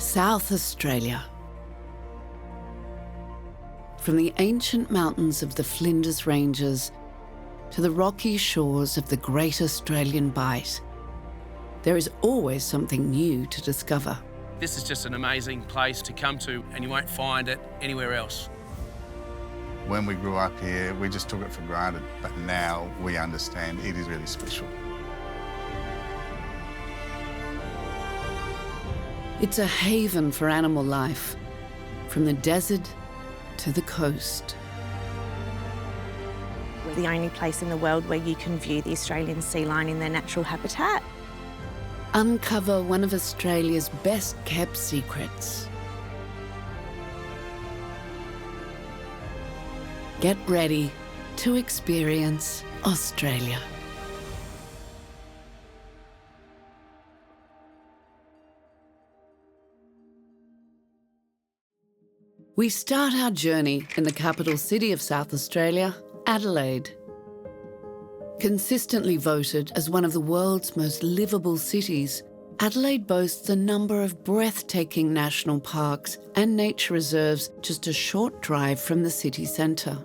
South Australia. From the ancient mountains of the Flinders Ranges to the rocky shores of the Great Australian Bight, there is always something new to discover. This is just an amazing place to come to, and you won't find it anywhere else. When we grew up here, we just took it for granted, but now we understand it is really special. It's a haven for animal life, from the desert to the coast. We're the only place in the world where you can view the Australian sea lion in their natural habitat. Uncover one of Australia's best-kept secrets. Get ready to experience Australia. We start our journey in the capital city of South Australia, Adelaide. Consistently voted as one of the world's most livable cities, Adelaide boasts a number of breathtaking national parks and nature reserves just a short drive from the city centre.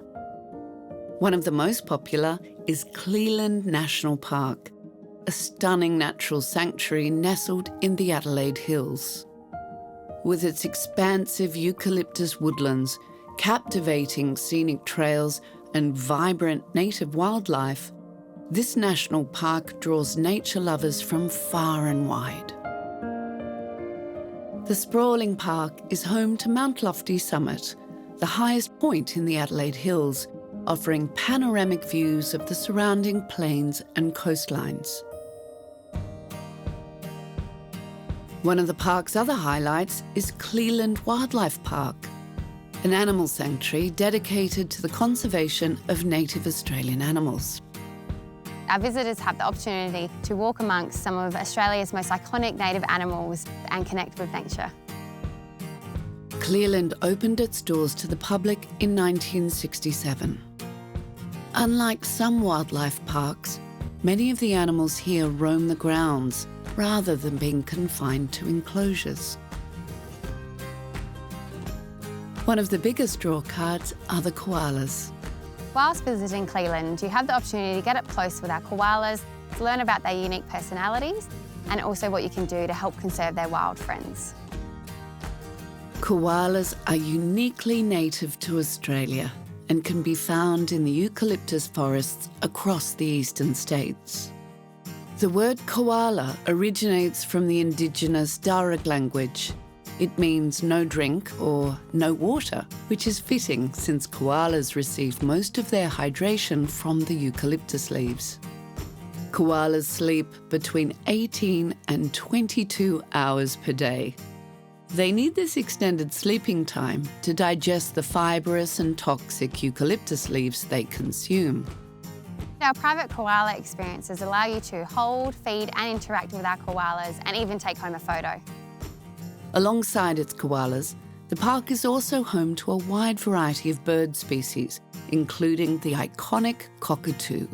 One of the most popular is Cleland National Park, a stunning natural sanctuary nestled in the Adelaide Hills. With its expansive eucalyptus woodlands, captivating scenic trails and vibrant native wildlife, this national park draws nature lovers from far and wide. The sprawling park is home to Mount Lofty Summit, the highest point in the Adelaide Hills, offering panoramic views of the surrounding plains and coastlines. One of the park's other highlights is Cleland Wildlife Park, an animal sanctuary dedicated to the conservation of native Australian animals. Our visitors have the opportunity to walk amongst some of Australia's most iconic native animals and connect with nature. Cleland opened its doors to the public in 1967. Unlike some wildlife parks, many of the animals here roam the grounds rather than being confined to enclosures. One of the biggest draw cards are the koalas. Whilst visiting Cleland, you have the opportunity to get up close with our koalas, to learn about their unique personalities, and also what you can do to help conserve their wild friends. Koalas are uniquely native to Australia and can be found in the eucalyptus forests across the eastern states. The word koala originates from the indigenous Darug language. It means no drink or no water, which is fitting since koalas receive most of their hydration from the eucalyptus leaves. Koalas sleep between 18 and 22 hours per day. They need this extended sleeping time to digest the fibrous and toxic eucalyptus leaves they consume. Our private koala experiences allow you to hold, feed and interact with our koalas and even take home a photo. Alongside its koalas, the park is also home to a wide variety of bird species, including the iconic cockatoo.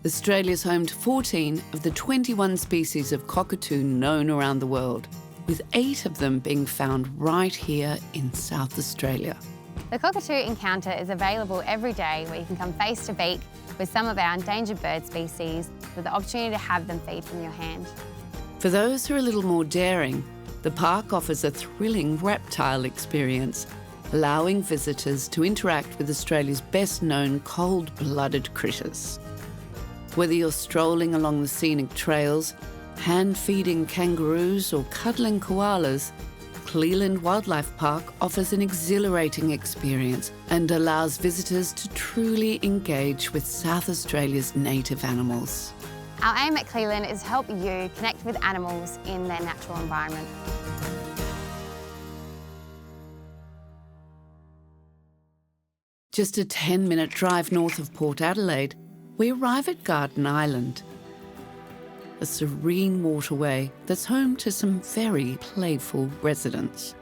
Australia's home to 14 of the 21 species of cockatoo known around the world, with 8 of them being found right here in South Australia. The cockatoo encounter is available every day where you can come face to beak with some of our endangered bird species with the opportunity to have them feed from your hand. For those who are a little more daring, the park offers a thrilling reptile experience, allowing visitors to interact with Australia's best-known cold-blooded critters. Whether you're strolling along the scenic trails, hand-feeding kangaroos or cuddling koalas, Cleland Wildlife Park offers an exhilarating experience and allows visitors to truly engage with South Australia's native animals. Our aim at Cleland is to help you connect with animals in their natural environment. Just a 10-minute drive north of Port Adelaide, we arrive at Garden Island, a serene waterway that's home to some very playful residents.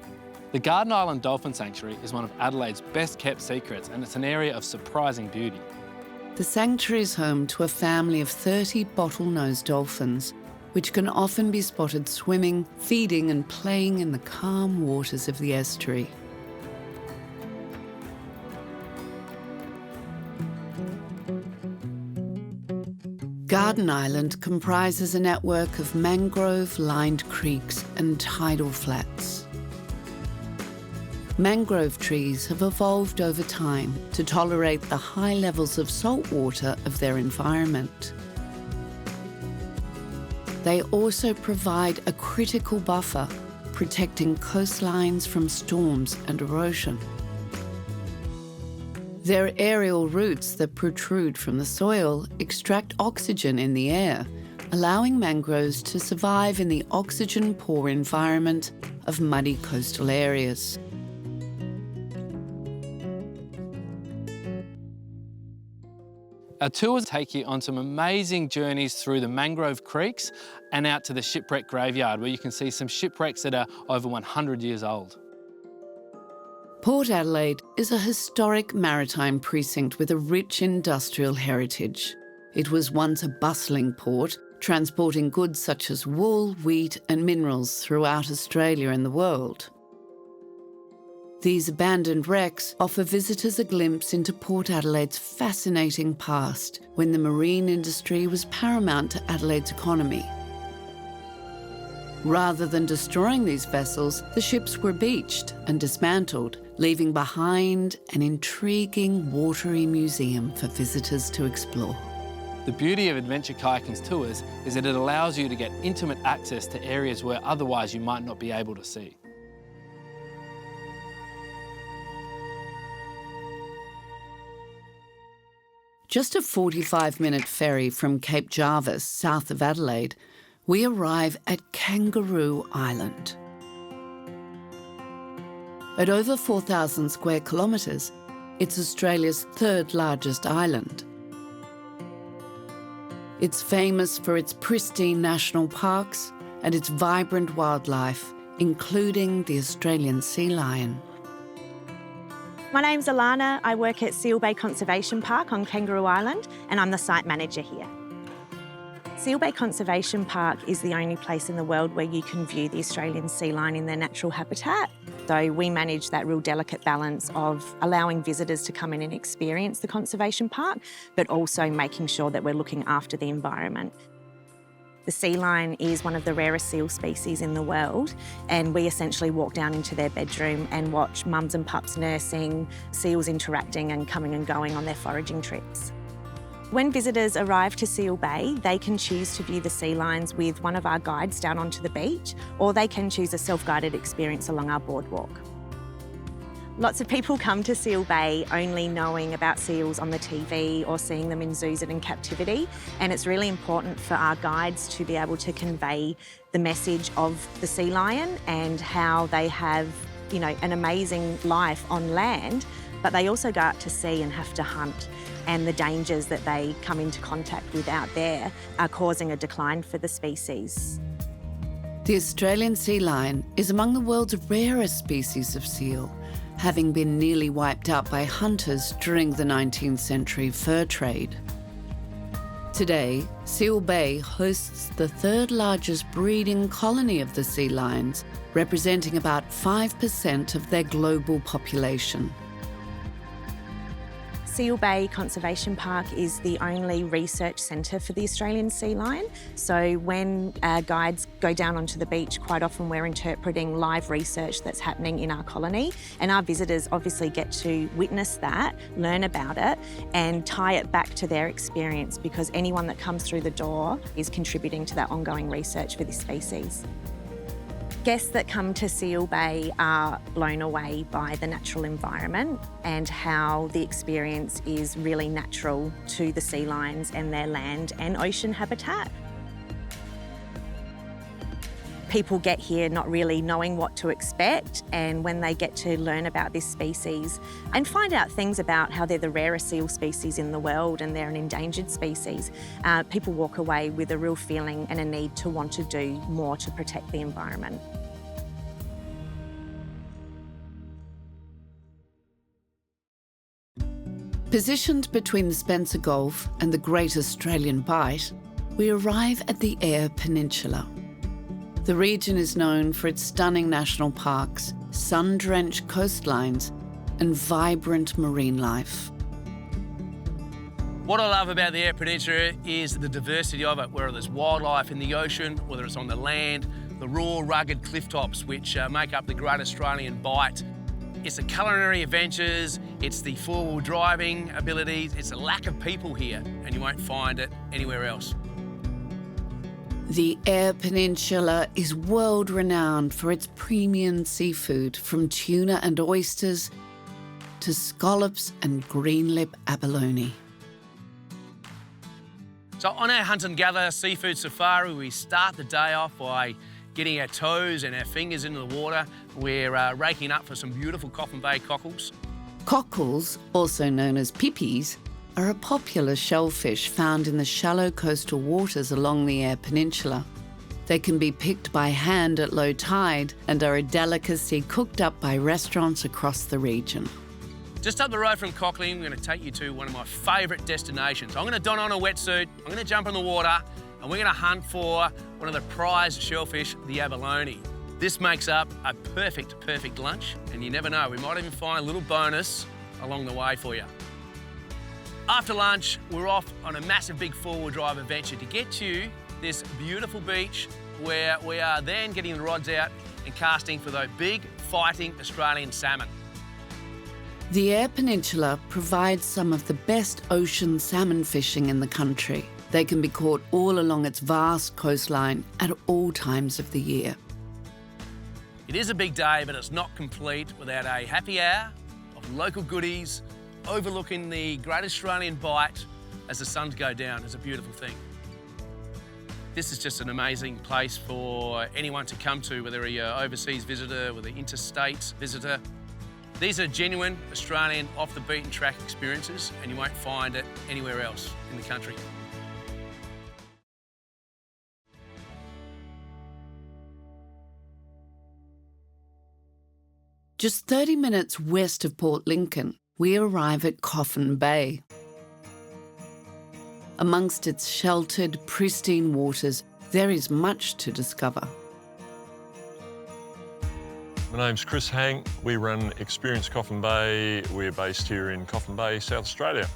The Garden Island Dolphin Sanctuary is one of Adelaide's best-kept secrets, and it's an area of surprising beauty. The sanctuary is home to a family of 30 bottlenose dolphins, which can often be spotted swimming, feeding and playing in the calm waters of the estuary. Garden Island comprises a network of mangrove-lined creeks and tidal flats. Mangrove trees have evolved over time to tolerate the high levels of salt water of their environment. They also provide a critical buffer, protecting coastlines from storms and erosion. Their aerial roots that protrude from the soil extract oxygen in the air, allowing mangroves to survive in the oxygen-poor environment of muddy coastal areas. Our tours take you on some amazing journeys through the mangrove creeks and out to the shipwreck graveyard, where you can see some shipwrecks that are over 100 years old. Port Adelaide is a historic maritime precinct with a rich industrial heritage. It was once a bustling port, transporting goods such as wool, wheat and minerals throughout Australia and the world. These abandoned wrecks offer visitors a glimpse into Port Adelaide's fascinating past, when the marine industry was paramount to Adelaide's economy. Rather than destroying these vessels, the ships were beached and dismantled, leaving behind an intriguing watery museum for visitors to explore. The beauty of adventure kayaking tours is that it allows you to get intimate access to areas where otherwise you might not be able to see. Just a 45-minute ferry from Cape Jarvis, south of Adelaide, we arrive at Kangaroo Island. At over 4,000 square kilometres, it's Australia's third largest island. It's famous for its pristine national parks and its vibrant wildlife, including the Australian sea lion. My name's Alana. I work at Seal Bay Conservation Park on Kangaroo Island, and I'm the site manager here. Seal Bay Conservation Park is the only place in the world where you can view the Australian sea lion in their natural habitat. So we manage that real delicate balance of allowing visitors to come in and experience the conservation park, but also making sure that we're looking after the environment. The sea lion is one of the rarest seal species in the world, and we essentially walk down into their bedroom and watch mums and pups nursing, seals interacting and coming and going on their foraging trips. When visitors arrive to Seal Bay, they can choose to view the sea lions with one of our guides down onto the beach, or they can choose a self-guided experience along our boardwalk. Lots of people come to Seal Bay only knowing about seals on the TV or seeing them in zoos and in captivity, and it's really important for our guides to be able to convey the message of the sea lion and how they have, an amazing life on land, but they also go out to sea and have to hunt, and the dangers that they come into contact with out there are causing a decline for the species. The Australian sea lion is among the world's rarest species of seal, having been nearly wiped out by hunters during the 19th century fur trade. Today, Seal Bay hosts the third largest breeding colony of the sea lions, representing about 5% of their global population. Seal Bay Conservation Park is the only research centre for the Australian sea lion. So when our guides go down onto the beach, quite often we're interpreting live research that's happening in our colony, and our visitors obviously get to witness that, learn about it and tie it back to their experience, because anyone that comes through the door is contributing to that ongoing research for this species. Guests that come to Seal Bay are blown away by the natural environment and how the experience is really natural to the sea lions and their land and ocean habitat. People get here not really knowing what to expect, and when they get to learn about this species and find out things about how they're the rarest seal species in the world and they're an endangered species, people walk away with a real feeling and a need to want to do more to protect the environment. Positioned between the Spencer Gulf and the Great Australian Bight, we arrive at the Eyre Peninsula. The region is known for its stunning national parks, sun-drenched coastlines, and vibrant marine life. What I love about the Eyre Peninsula is the diversity of it, whether there's wildlife in the ocean, whether it's on the land, the raw, rugged cliff tops which make up the Great Australian Bight. It's the culinary adventures, it's the four-wheel driving abilities, it's the lack of people here, and you won't find it anywhere else. The Eyre Peninsula is world-renowned for its premium seafood, from tuna and oysters to scallops and green-lip abalone. So on our hunt and gather seafood safari, we start the day off by getting our toes and our fingers into the water. We're raking up for some beautiful Coffin Bay cockles. Cockles, also known as pippies, are a popular shellfish found in the shallow coastal waters along the Eyre Peninsula. They can be picked by hand at low tide and are a delicacy cooked up by restaurants across the region. Just up the road from Cockling, we're going to take you to one of my favourite destinations. I'm going to don on a wetsuit, I'm going to jump in the water, and we're going to hunt for one of the prized shellfish, the abalone. This makes up a perfect lunch, and you never know, we might even find a little bonus along the way for you. After lunch, we're off on a massive big four-wheel drive adventure to get to this beautiful beach where we are then getting the rods out and casting for those big fighting Australian salmon. The Eyre Peninsula provides some of the best ocean salmon fishing in the country. They can be caught all along its vast coastline at all times of the year. It is a big day, but it's not complete without a happy hour of local goodies overlooking the Great Australian Bight as the suns go down. It's a beautiful thing. This is just an amazing place for anyone to come to, whether you're an overseas visitor, whether interstate visitor. These are genuine Australian off-the-beaten-track experiences, and you won't find it anywhere else in the country. Just 30 minutes west of Port Lincoln, we arrive at Coffin Bay. Amongst its sheltered, pristine waters, there is much to discover. My name's Chris Hang. We run Experience Coffin Bay. We're based here in Coffin Bay, South Australia.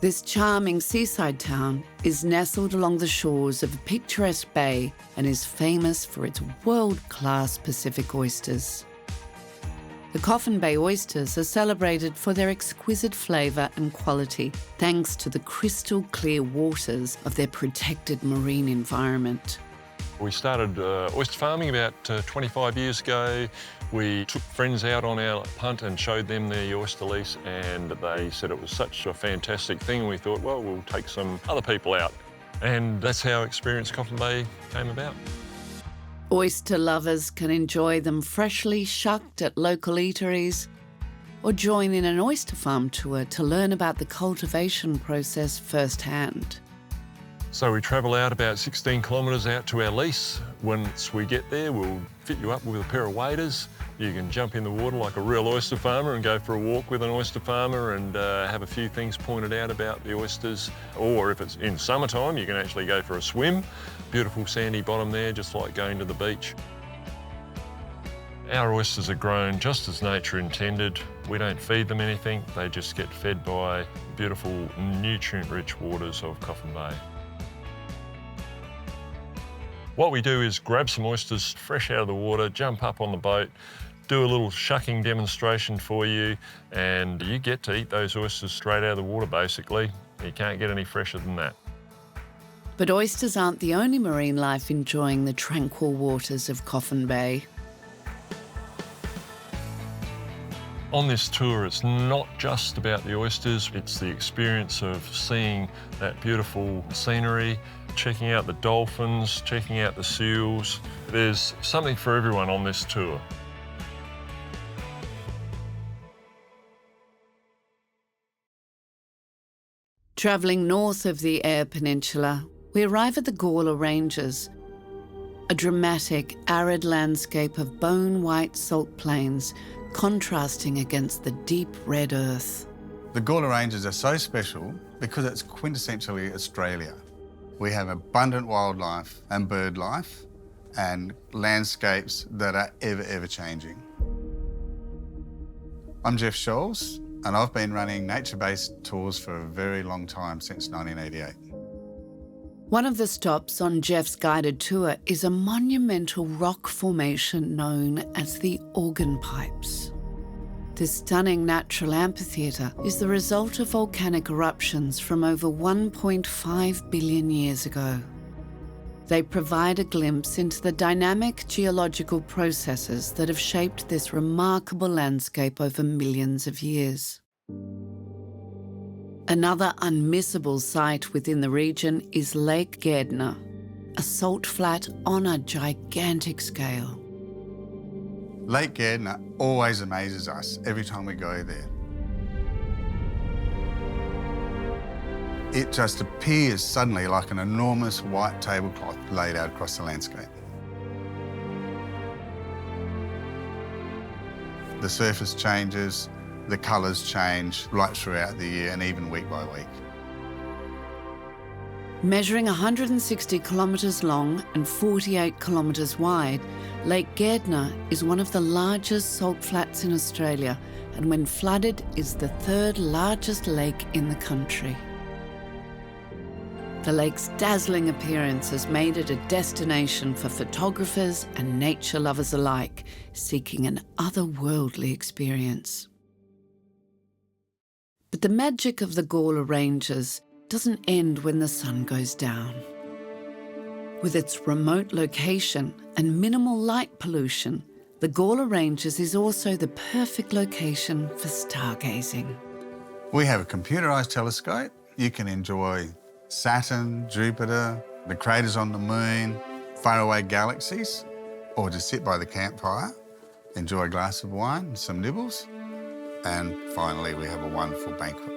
This charming seaside town is nestled along the shores of a picturesque bay and is famous for its world-class Pacific oysters. The Coffin Bay oysters are celebrated for their exquisite flavour and quality, thanks to the crystal-clear waters of their protected marine environment. We started oyster farming about 25 years ago. We took friends out on our punt and showed them the oyster lease, and they said it was such a fantastic thing. We thought, well, we'll take some other people out. And that's how Experience Coffin Bay came about. Oyster lovers can enjoy them freshly shucked at local eateries or join in an oyster farm tour to learn about the cultivation process firsthand. So we travel out about 16 kilometres out to our lease. Once we get there, we'll fit you up with a pair of waders. You can jump in the water like a real oyster farmer and go for a walk with an oyster farmer and have a few things pointed out about the oysters. Or if it's in summertime, you can actually go for a swim. Beautiful sandy bottom there, just like going to the beach. Our oysters are grown just as nature intended. We don't feed them anything. They just get fed by beautiful, nutrient-rich waters of Coffin Bay. What we do is grab some oysters fresh out of the water, jump up on the boat, do a little shucking demonstration for you, and you get to eat those oysters straight out of the water, basically. You can't get any fresher than that. But oysters aren't the only marine life enjoying the tranquil waters of Coffin Bay. On this tour, it's not just about the oysters, it's the experience of seeing that beautiful scenery, checking out the dolphins, checking out the seals. There's something for everyone on this tour. Travelling north of the Eyre Peninsula, we arrive at the Gawler Ranges, a dramatic, arid landscape of bone-white salt plains contrasting against the deep red earth. The Gawler Ranges are so special because it's quintessentially Australia. We have abundant wildlife and bird life and landscapes that are ever changing. I'm Jeff Scholes, and I've been running nature-based tours for a very long time, since 1988. One of the stops on Jeff's guided tour is a monumental rock formation known as the Organ Pipes. This stunning natural amphitheatre is the result of volcanic eruptions from over 1.5 billion years ago. They provide a glimpse into the dynamic geological processes that have shaped this remarkable landscape over millions of years. Another unmissable site within the region is Lake Gardner, a salt flat on a gigantic scale. Lake Gardner always amazes us every time we go there. It just appears suddenly like an enormous white tablecloth laid out across the landscape. The surface changes, the colours change right throughout the year and even week by week. Measuring 160 kilometres long and 48 kilometres wide, Lake Gardner is one of the largest salt flats in Australia, and when flooded is the third largest lake in the country. The lake's dazzling appearance has made it a destination for photographers and nature lovers alike, seeking an otherworldly experience. But the magic of the Gawler Ranges doesn't end when the sun goes down. With its remote location and minimal light pollution, the Gawler Ranges is also the perfect location for stargazing. We have a computerised telescope. You can enjoy Saturn, Jupiter, the craters on the moon, faraway galaxies, or just sit by the campfire, enjoy a glass of wine and some nibbles, and finally we have a wonderful banquet.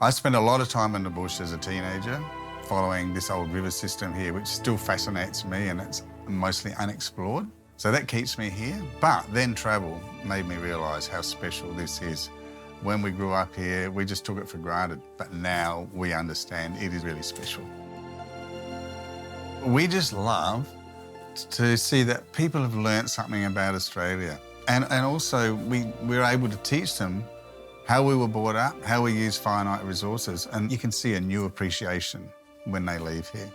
I spent a lot of time in the bush as a teenager, following this old river system here, which still fascinates me, and it's mostly unexplored. So that keeps me here. But then travel made me realise how special this is. When we grew up here, we just took it for granted, but now we understand it is really special. We just love to see that people have learnt something about Australia. And also we're able to teach them how we were brought up, how we use finite resources, and you can see a new appreciation when they leave here.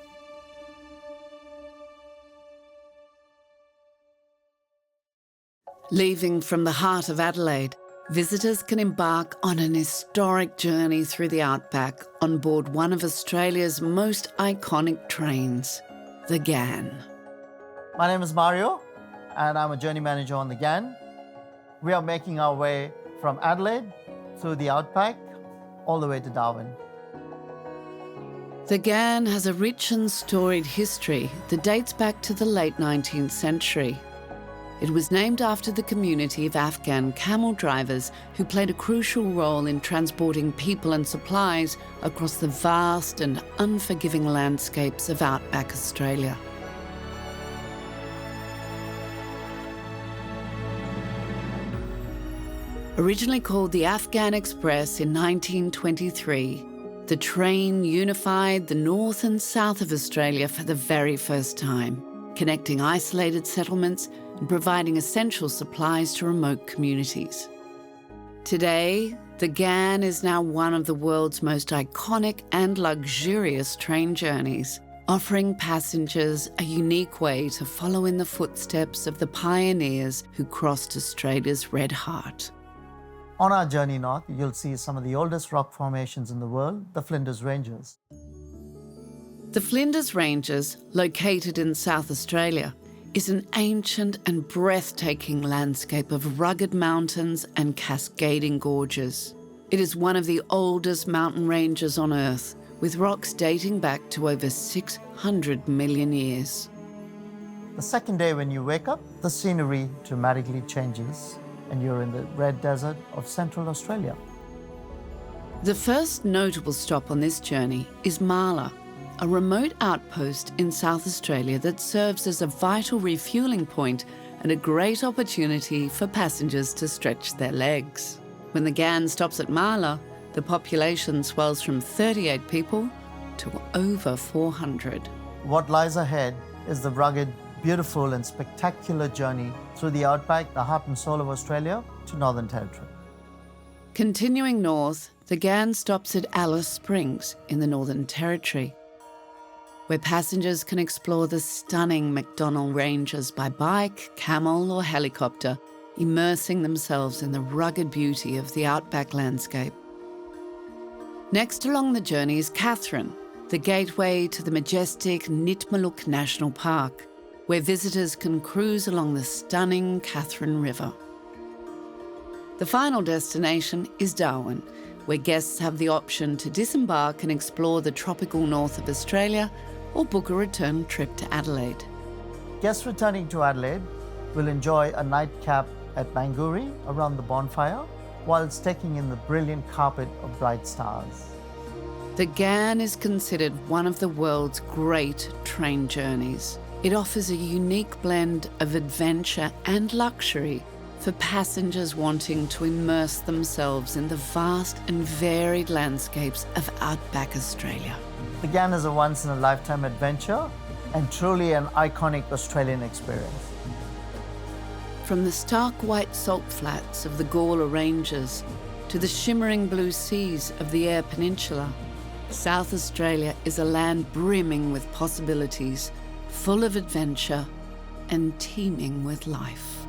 Leaving from the heart of Adelaide, visitors can embark on an historic journey through the outback on board one of Australia's most iconic trains, the Ghan. My name is Mario, and I'm a journey manager on the Ghan. We are making our way from Adelaide through the outback all the way to Darwin. The Ghan has a rich and storied history that dates back to the late 19th century. It was named after the community of Afghan camel drivers who played a crucial role in transporting people and supplies across the vast and unforgiving landscapes of outback Australia. Originally called the Afghan Express in 1923, the train unified the north and south of Australia for the very first time, connecting isolated settlements and providing essential supplies to remote communities. Today, the Ghan is now one of the world's most iconic and luxurious train journeys, offering passengers a unique way to follow in the footsteps of the pioneers who crossed Australia's Red Heart. On our journey north, you'll see some of the oldest rock formations in the world, the Flinders Ranges. The Flinders Ranges, located in South Australia, is an ancient and breathtaking landscape of rugged mountains and cascading gorges. It is one of the oldest mountain ranges on Earth, with rocks dating back to over 600 million years. The second day when you wake up, the scenery dramatically changes, and you're in the red desert of Central Australia. The first notable stop on this journey is Marla, a remote outpost in South Australia that serves as a vital refuelling point and a great opportunity for passengers to stretch their legs. When the Ghan stops at Marla, The population swells from 38 people to over 400. What lies ahead is the rugged, beautiful and spectacular journey through the outback, the heart and soul of Australia, to Northern Territory. Continuing north, the Ghan stops at Alice Springs in the Northern Territory, where passengers can explore the stunning Gawler Ranges by bike, camel or helicopter, immersing themselves in the rugged beauty of the outback landscape. Next along the journey is Katherine, the gateway to the majestic Nitmaluk National Park, where visitors can cruise along the stunning Katherine River. The final destination is Darwin, where guests have the option to disembark and explore the tropical north of Australia or book a return trip to Adelaide. Guests returning to Adelaide will enjoy a nightcap at Manguri around the bonfire whilst taking in the brilliant carpet of bright stars. The Ghan is considered one of the world's great train journeys. It offers a unique blend of adventure and luxury for passengers wanting to immerse themselves in the vast and varied landscapes of outback Australia. The Ghan is a once-in-a-lifetime adventure and truly an iconic Australian experience. From the stark white salt flats of the Gawler Ranges to the shimmering blue seas of the Eyre Peninsula, South Australia is a land brimming with possibilities, full of adventure and teeming with life.